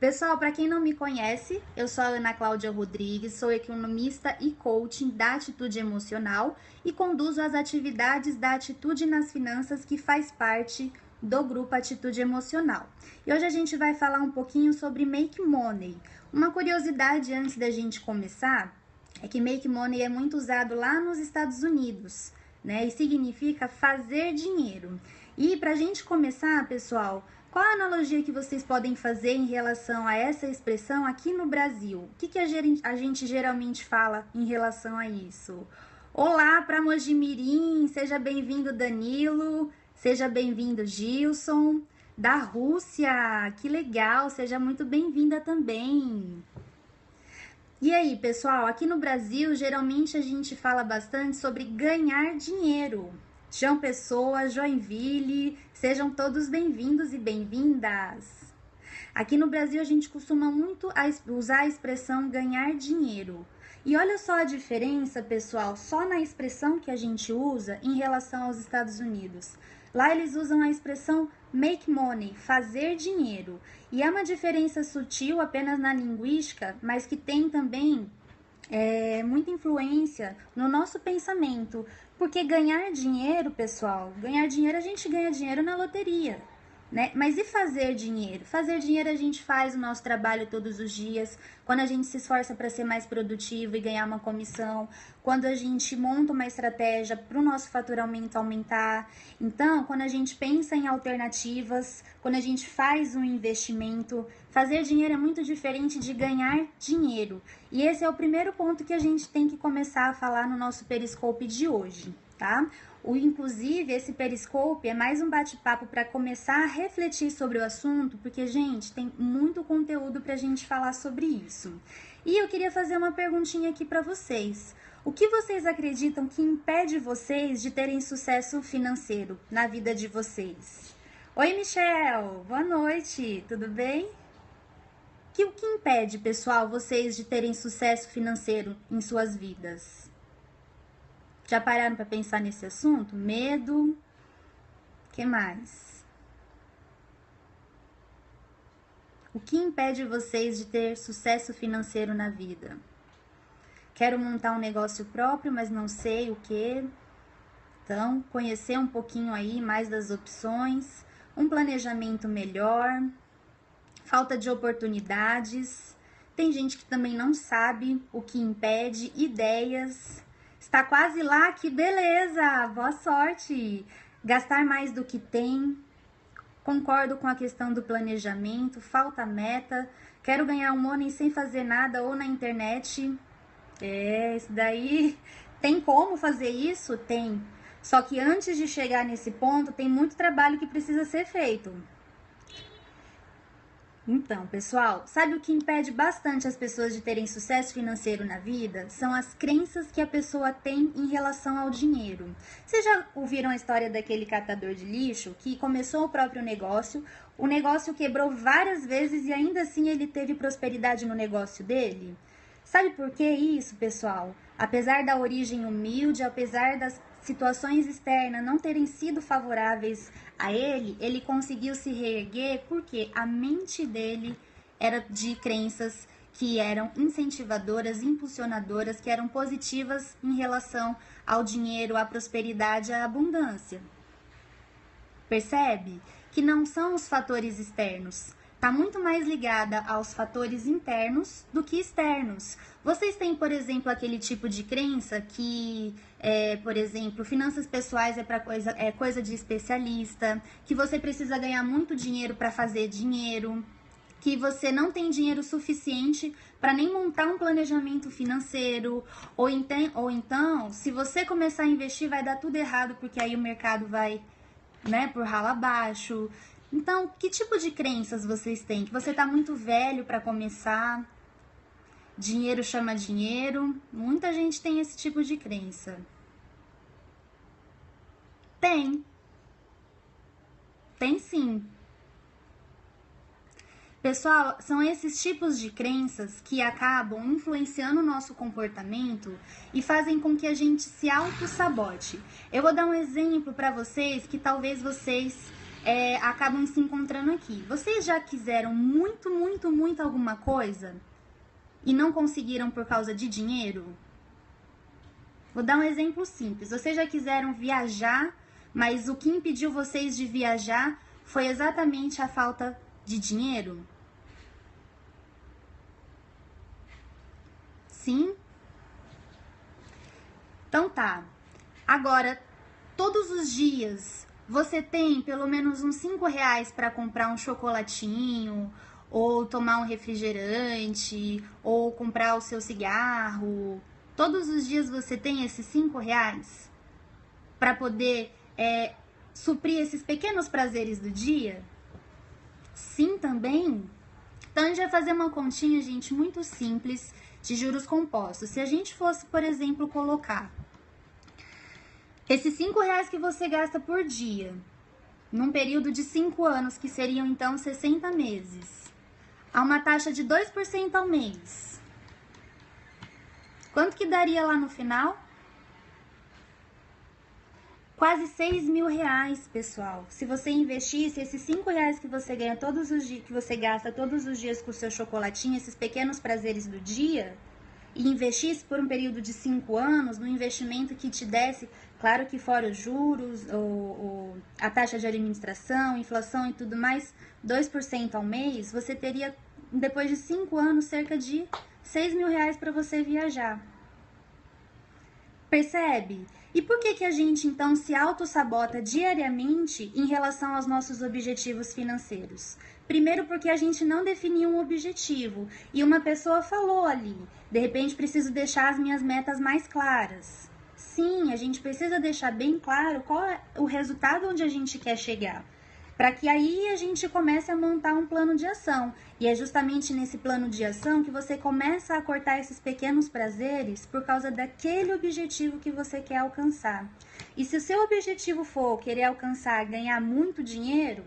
Pessoal, para quem não me conhece, eu sou a Ana Cláudia Rodrigues, sou economista e coaching da Atitude Emocional e conduzo as atividades da Atitude nas Finanças, que faz parte do grupo Atitude Emocional. E hoje a gente vai falar um pouquinho sobre Make Money. Uma curiosidade antes da gente começar é que Make Money é muito usado lá nos Estados Unidos, né? E significa fazer dinheiro. E para a gente começar, pessoal, qual a analogia que vocês podem fazer em relação a essa expressão aqui no Brasil? O que a gente geralmente fala em relação a isso? Olá para Mojimirim, seja bem-vindo Danilo, seja bem-vindo Gilson, da Rússia, que legal, seja muito bem-vinda também. E aí, pessoal, aqui no Brasil, geralmente a gente fala bastante sobre ganhar dinheiro. João Pessoa, Joinville, sejam todos bem-vindos e bem-vindas. Aqui no Brasil a gente costuma muito usar a expressão ganhar dinheiro. E olha só a diferença, pessoal, só na expressão que a gente usa em relação aos Estados Unidos. Lá eles usam a expressão make money, fazer dinheiro. E é uma diferença sutil apenas na linguística, mas que tem também muita influência no nosso pensamento. Porque ganhar dinheiro, pessoal, ganhar dinheiro, a gente ganha dinheiro na loteria, né? Mas e fazer dinheiro? Fazer dinheiro a gente faz o nosso trabalho todos os dias, quando a gente se esforça para ser mais produtivo e ganhar uma comissão, quando a gente monta uma estratégia para o nosso faturamento aumentar. Então, quando a gente pensa em alternativas, quando a gente faz um investimento, fazer dinheiro é muito diferente de ganhar dinheiro. E esse é o primeiro ponto que a gente tem que começar a falar no nosso Periscope de hoje, tá? Inclusive, esse Periscope é mais um bate-papo para começar a refletir sobre o assunto, porque, gente, tem muito conteúdo para a gente falar sobre isso. E eu queria fazer uma perguntinha aqui para vocês. O que vocês acreditam que impede vocês de terem sucesso financeiro na vida de vocês? Oi, Michel! Boa noite! Tudo bem? O que impede, pessoal, vocês de terem sucesso financeiro em suas vidas? Já pararam para pensar nesse assunto? Medo? O que mais? O que impede vocês de ter sucesso financeiro na vida? Quero montar um negócio próprio, mas não sei o que. Então, conhecer um pouquinho aí mais das opções, um planejamento melhor, falta de oportunidades. Tem gente que também não sabe o que impede, ideias. Está quase lá, que beleza! Boa sorte! Gastar mais do que tem. Concordo com a questão do planejamento, falta meta. Quero ganhar um money sem fazer nada ou na internet. Isso daí, tem como fazer isso? Tem. Só que antes de chegar nesse ponto, tem muito trabalho que precisa ser feito. Então, pessoal, sabe o que impede bastante as pessoas de terem sucesso financeiro na vida? São as crenças que a pessoa tem em relação ao dinheiro. Vocês já ouviram a história daquele catador de lixo que começou o próprio negócio, o negócio quebrou várias vezes e ainda assim ele teve prosperidade no negócio dele? Sabe por que isso, pessoal? Apesar da origem humilde, apesar das situações externas não terem sido favoráveis a ele, ele conseguiu se reerguer porque a mente dele era de crenças que eram incentivadoras, impulsionadoras, que eram positivas em relação ao dinheiro, à prosperidade, à abundância. Percebe? Que não são os fatores externos. Está muito mais ligada aos fatores internos do que externos. Vocês têm, por exemplo, aquele tipo de crença que, por exemplo, finanças pessoais é coisa de especialista, que você precisa ganhar muito dinheiro para fazer dinheiro, que você não tem dinheiro suficiente para nem montar um planejamento financeiro, ou então, se você começar a investir, vai dar tudo errado, porque aí o mercado vai, né, por ralo abaixo. Então, que tipo de crenças vocês têm? Que você está muito velho para começar, dinheiro chama dinheiro. Muita gente tem esse tipo de crença. Tem sim. Pessoal, são esses tipos de crenças que acabam influenciando o nosso comportamento e fazem com que a gente se auto-sabote. Eu vou dar um exemplo para vocês que talvez vocês acabam se encontrando aqui. Vocês já quiseram muito, muito, muito alguma coisa e não conseguiram por causa de dinheiro? Vou dar um exemplo simples. Vocês já quiseram viajar, mas o que impediu vocês de viajar foi exatamente a falta de dinheiro? Sim? Então tá. Agora, todos os dias, você tem pelo menos uns 5 reais para comprar um chocolatinho, ou tomar um refrigerante, ou comprar o seu cigarro. Todos os dias você tem esses 5 reais para poder suprir esses pequenos prazeres do dia? Sim, também? Então, a gente vai fazer uma continha, gente, muito simples de juros compostos. Se a gente fosse, por exemplo, colocar esses 5 reais que você gasta por dia, num período de 5 anos, que seriam então 60 meses, a uma taxa de 2% ao mês, quanto que daria lá no final? Quase 6 mil reais, pessoal. Se você investisse esses 5 reais que você ganha todos os dias, que você gasta todos os dias com o seu chocolatinho, esses pequenos prazeres do dia, e investisse por um período de 5 anos, num investimento que te desse, claro que fora os juros, a taxa de administração, inflação e tudo mais, 2% ao mês, você teria, depois de 5 anos, cerca de 6 mil reais para você viajar. Percebe? E por que a gente, então, se autossabota diariamente em relação aos nossos objetivos financeiros? Primeiro, porque a gente não definiu um objetivo. E uma pessoa falou ali, de repente preciso deixar as minhas metas mais claras. Sim, a gente precisa deixar bem claro qual é o resultado onde a gente quer chegar, para que aí a gente comece a montar um plano de ação. E é justamente nesse plano de ação que você começa a cortar esses pequenos prazeres por causa daquele objetivo que você quer alcançar. E se o seu objetivo for querer alcançar, ganhar muito dinheiro,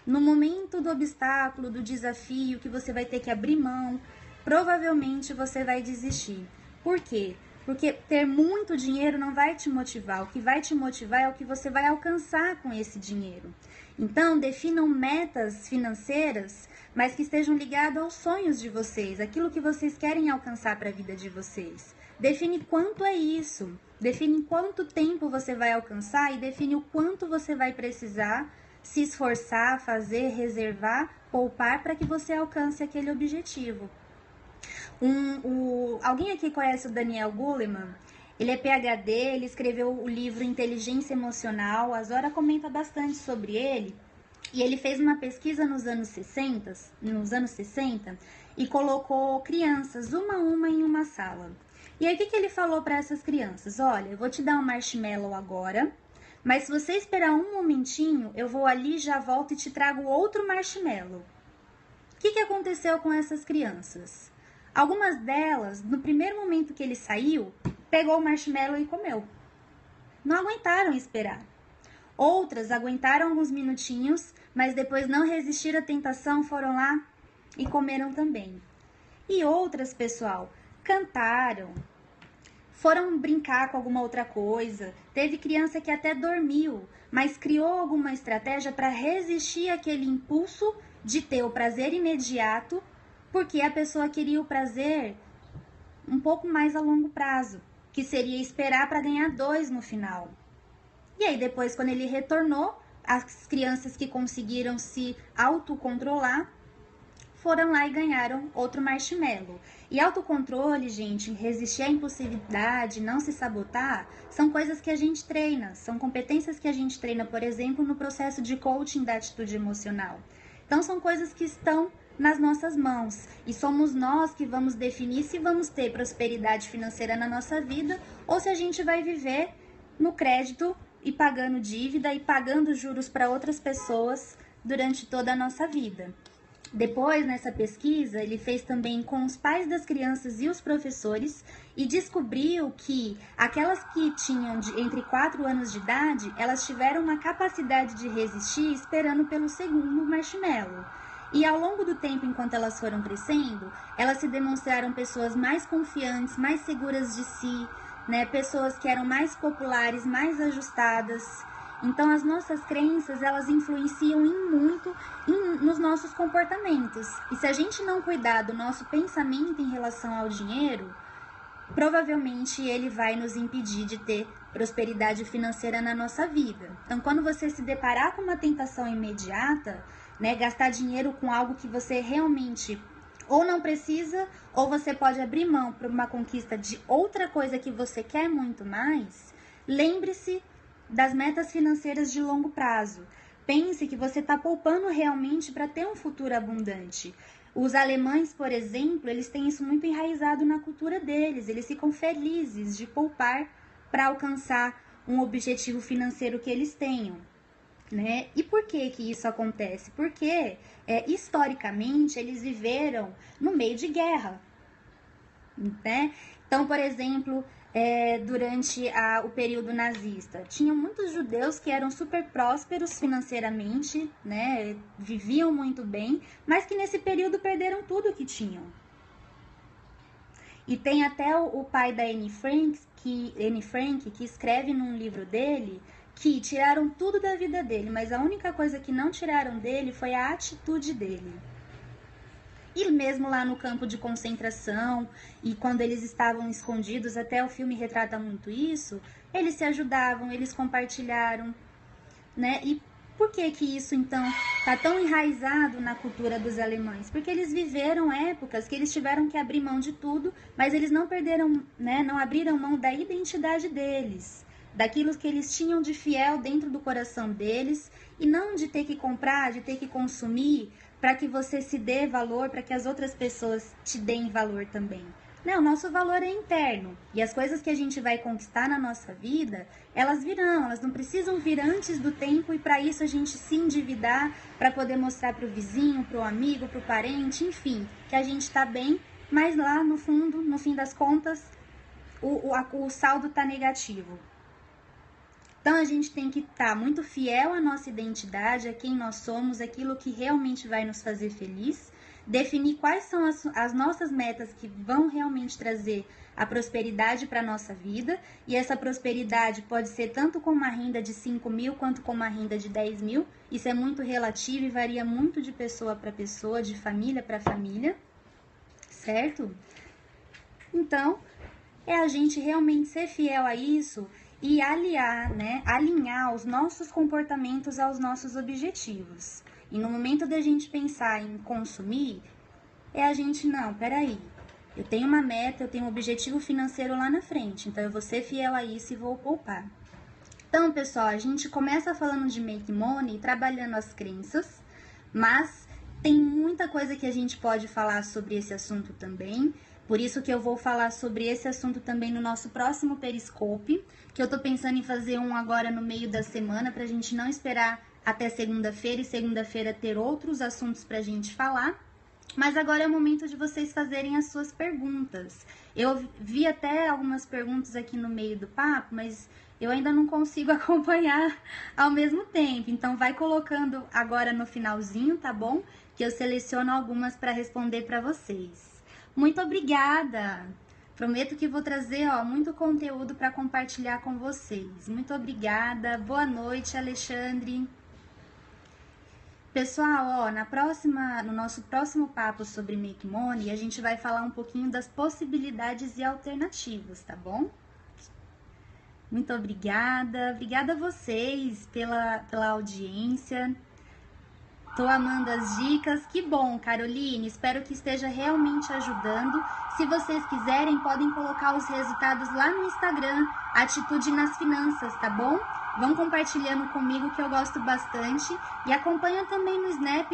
no momento do obstáculo, do desafio que você vai ter que abrir mão, provavelmente você vai desistir. Por quê? Porque ter muito dinheiro não vai te motivar. O que vai te motivar é o que você vai alcançar com esse dinheiro. Então, definam metas financeiras, mas que estejam ligadas aos sonhos de vocês, aquilo que vocês querem alcançar para a vida de vocês. Define quanto é isso, define quanto tempo você vai alcançar e define o quanto você vai precisar se esforçar, fazer, reservar, poupar para que você alcance aquele objetivo. Alguém aqui conhece o Daniel Goleman? Ele é PhD, ele escreveu o livro Inteligência Emocional, a Zora comenta bastante sobre ele, e ele fez uma pesquisa nos anos 60 e colocou crianças, uma a uma, em uma sala. E aí o que ele falou para essas crianças? Olha, eu vou te dar um marshmallow agora, mas se você esperar um momentinho, eu vou ali, já volto e te trago outro marshmallow. O que aconteceu com essas crianças? Algumas delas, no primeiro momento que ele saiu, pegou o marshmallow e comeu. Não aguentaram esperar. Outras aguentaram alguns minutinhos, mas depois não resistiram à tentação, foram lá e comeram também. E outras, pessoal, cantaram, foram brincar com alguma outra coisa. Teve criança que até dormiu, mas criou alguma estratégia para resistir àquele impulso de ter o prazer imediato, porque a pessoa queria o prazer um pouco mais a longo prazo, que seria esperar para ganhar 2 no final. E aí depois, quando ele retornou, as crianças que conseguiram se autocontrolar foram lá e ganharam outro marshmallow. E autocontrole, gente, resistir à impulsividade, não se sabotar, são coisas que a gente treina, são competências que a gente treina, por exemplo, no processo de coaching da atitude emocional. Então, são coisas que estão nas nossas mãos e somos nós que vamos definir se vamos ter prosperidade financeira na nossa vida ou se a gente vai viver no crédito e pagando dívida e pagando juros para outras pessoas durante toda a nossa vida. Depois, nessa pesquisa, ele fez também com os pais das crianças e os professores e descobriu que aquelas que tinham entre 4 anos de idade, elas tiveram uma capacidade de resistir esperando pelo segundo marshmallow. E ao longo do tempo, enquanto elas foram crescendo, elas se demonstraram pessoas mais confiantes, mais seguras de si, né? Pessoas que eram mais populares, mais ajustadas. Então, as nossas crenças, elas influenciam muito nos nossos comportamentos. E se a gente não cuidar do nosso pensamento em relação ao dinheiro, provavelmente ele vai nos impedir de ter prosperidade financeira na nossa vida. Então, quando você se deparar com uma tentação imediata, né, gastar dinheiro com algo que você realmente ou não precisa, ou você pode abrir mão para uma conquista de outra coisa que você quer muito mais, lembre-se das metas financeiras de longo prazo. Pense que você está poupando realmente para ter um futuro abundante. Os alemães, por exemplo, eles têm isso muito enraizado na cultura deles. Eles ficam felizes de poupar para alcançar um objetivo financeiro que eles tenham, né? E por que que isso acontece? Porque, historicamente, eles viveram no meio de guerra, né? Então, por exemplo, durante o período nazista, tinha muitos judeus que eram super prósperos financeiramente, né? Viviam muito bem, mas que nesse período perderam tudo que tinham. E tem até o pai da Anne Frank, que escreve num livro dele que tiraram tudo da vida dele, mas a única coisa que não tiraram dele foi a atitude dele. E mesmo lá no campo de concentração, e quando eles estavam escondidos, até o filme retrata muito isso, eles se ajudavam, eles compartilharam, né? E por que que isso, então, está tão enraizado na cultura dos alemães? Porque eles viveram épocas que eles tiveram que abrir mão de tudo, mas eles não perderam, né? Não abriram mão da identidade deles, daquilo que eles tinham de fiel dentro do coração deles, e não de ter que comprar, de ter que consumir, para que você se dê valor, para que as outras pessoas te deem valor também. Não, o nosso valor é interno. E as coisas que a gente vai conquistar na nossa vida, elas virão, elas não precisam vir antes do tempo, e para isso a gente se endividar, para poder mostrar para o vizinho, para o amigo, para o parente, enfim, que a gente está bem, mas lá no fundo, no fim das contas, o saldo está negativo. Então, a gente tem que estar muito fiel à nossa identidade, a quem nós somos, aquilo que realmente vai nos fazer feliz, definir quais são as nossas metas que vão realmente trazer a prosperidade para a nossa vida, e essa prosperidade pode ser tanto com uma renda de 5 mil quanto com uma renda de 10 mil, isso é muito relativo e varia muito de pessoa para pessoa, de família para família, certo? Então, é a gente realmente ser fiel a isso e alinhar os nossos comportamentos aos nossos objetivos. E no momento da gente pensar em consumir, a gente, não, peraí, eu tenho uma meta, eu tenho um objetivo financeiro lá na frente, então eu vou ser fiel a isso e vou poupar. Então, pessoal, a gente começa falando de make money, trabalhando as crenças, mas tem muita coisa que a gente pode falar sobre esse assunto também. Por isso que eu vou falar sobre esse assunto também no nosso próximo Periscope, que eu tô pensando em fazer um agora no meio da semana, pra gente não esperar até segunda-feira, e segunda-feira ter outros assuntos pra gente falar. Mas agora é o momento de vocês fazerem as suas perguntas. Eu vi até algumas perguntas aqui no meio do papo, mas eu ainda não consigo acompanhar ao mesmo tempo. Então vai colocando agora no finalzinho, tá bom? Que eu seleciono algumas para responder para vocês. Muito obrigada! Prometo que vou trazer muito conteúdo para compartilhar com vocês. Muito obrigada. Boa noite, Alexandre. Pessoal, no nosso próximo papo sobre Make Money, a gente vai falar um pouquinho das possibilidades e alternativas, tá bom? Muito obrigada. Obrigada a vocês pela audiência. Tô amando as dicas, que bom, Caroline, espero que esteja realmente ajudando. Se vocês quiserem, podem colocar os resultados lá no Instagram, Atitude nas Finanças, tá bom? Vão compartilhando comigo que eu gosto bastante, e acompanha também no Snap.